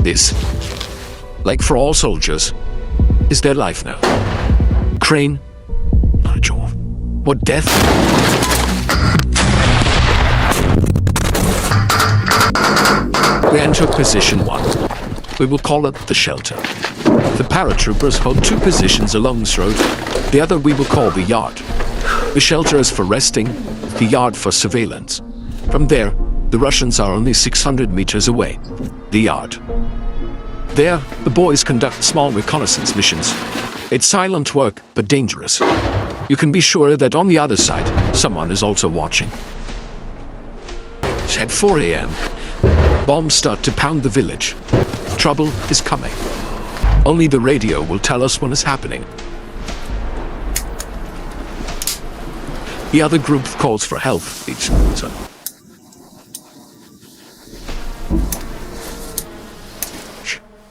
This, like for all soldiers, is their life now. Ukraine, what death? We enter position 1. We will call it the shelter. The paratroopers hold 2 positions along this road. The other we will call the yard. The shelter is for resting, the yard for surveillance. From there, the Russians are only 600 meters away. The yard. There, the boys conduct small reconnaissance missions. It's silent work, but dangerous. You can be sure that on the other side, someone is also watching. At 4 a.m., bombs start to pound the village. Trouble is coming. Only the radio will tell us when it's happening. The other group calls for help.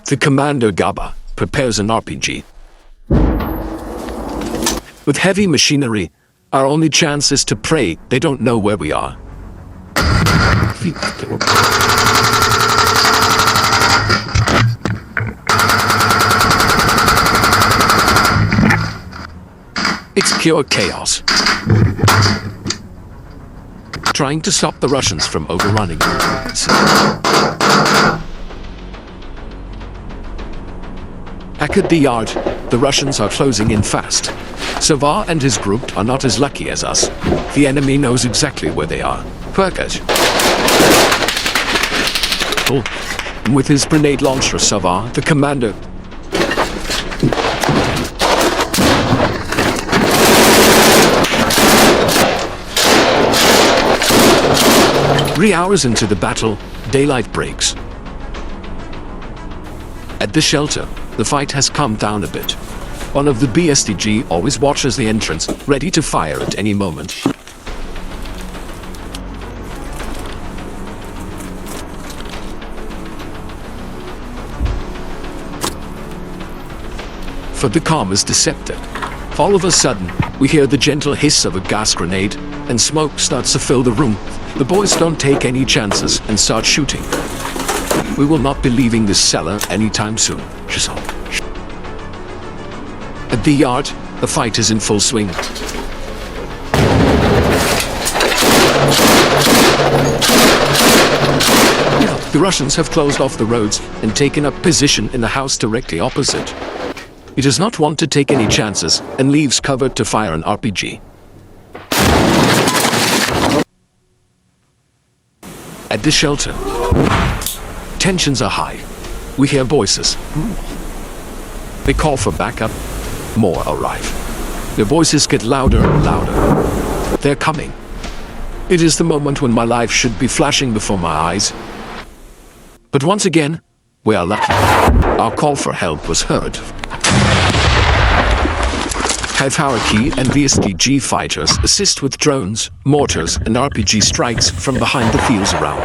The commander Gaba prepares an RPG. With heavy machinery, our only chance is to pray they don't know where we are. It's pure chaos. Trying to stop the Russians from overrunning. Back at the yard, the Russians are closing in fast. Savar and his group are not as lucky as us. The enemy knows exactly where they are. Perkat. With his grenade launcher, Savar, the commander, Three hours into the battle, daylight breaks. At the shelter, the fight has calmed down a bit. One of the BSTG always watches the entrance, ready to fire at any moment. For the calm is deceptive. All of a sudden, we hear the gentle hiss of a gas grenade, and smoke starts to fill the room. The boys don't take any chances and start shooting. We will not be leaving this cellar anytime soon. At the yard, the fight is in full swing. The Russians have closed off the roads and taken up position in the house directly opposite. He does not want to take any chances and leaves cover to fire an RPG. At the shelter, tensions are high. We hear voices. They call for backup. More arrive. Their voices get louder and louder. They're coming. It is the moment when my life should be flashing before my eyes. But once again, we are lucky. Our call for help was heard. High-power-key and VSTG fighters assist with drones, mortars, and RPG strikes from behind the fields around.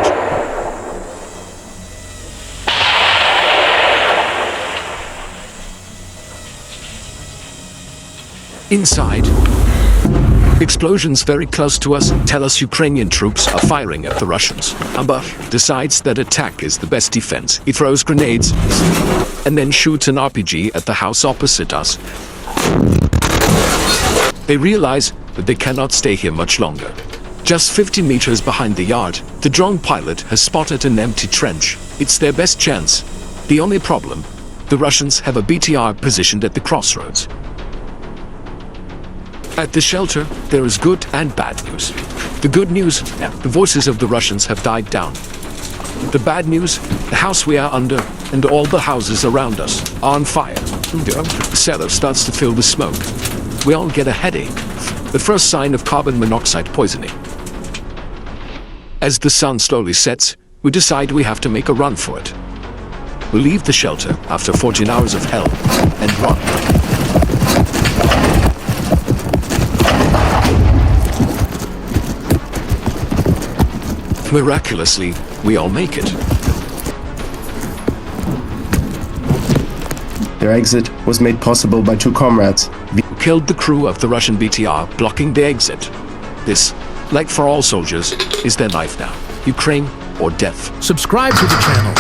Inside, explosions very close to us tell us Ukrainian troops are firing at the Russians. Amba decides that attack is the best defense. He throws grenades and then shoots an RPG at the house opposite us. They realize that they cannot stay here much longer. Just 50 meters behind the yard, the drone pilot has spotted an empty trench. It's their best chance. The only problem, the Russians have a BTR positioned at the crossroads. At the shelter, there is good and bad news. The good news, the voices of the Russians have died down. The bad news, the house we are under and all the houses around us are on fire. The cellar starts to fill with smoke. We all get a headache, the first sign of carbon monoxide poisoning. As the sun slowly sets, we decide we have to make a run for it. We leave the shelter after 14 hours of hell and run. Miraculously, we all make it. Their exit was made possible by 2 comrades. We killed the crew of the Russian BTR, blocking the exit. This, like for all soldiers, is their life now. Ukraine or death. Subscribe to the channel.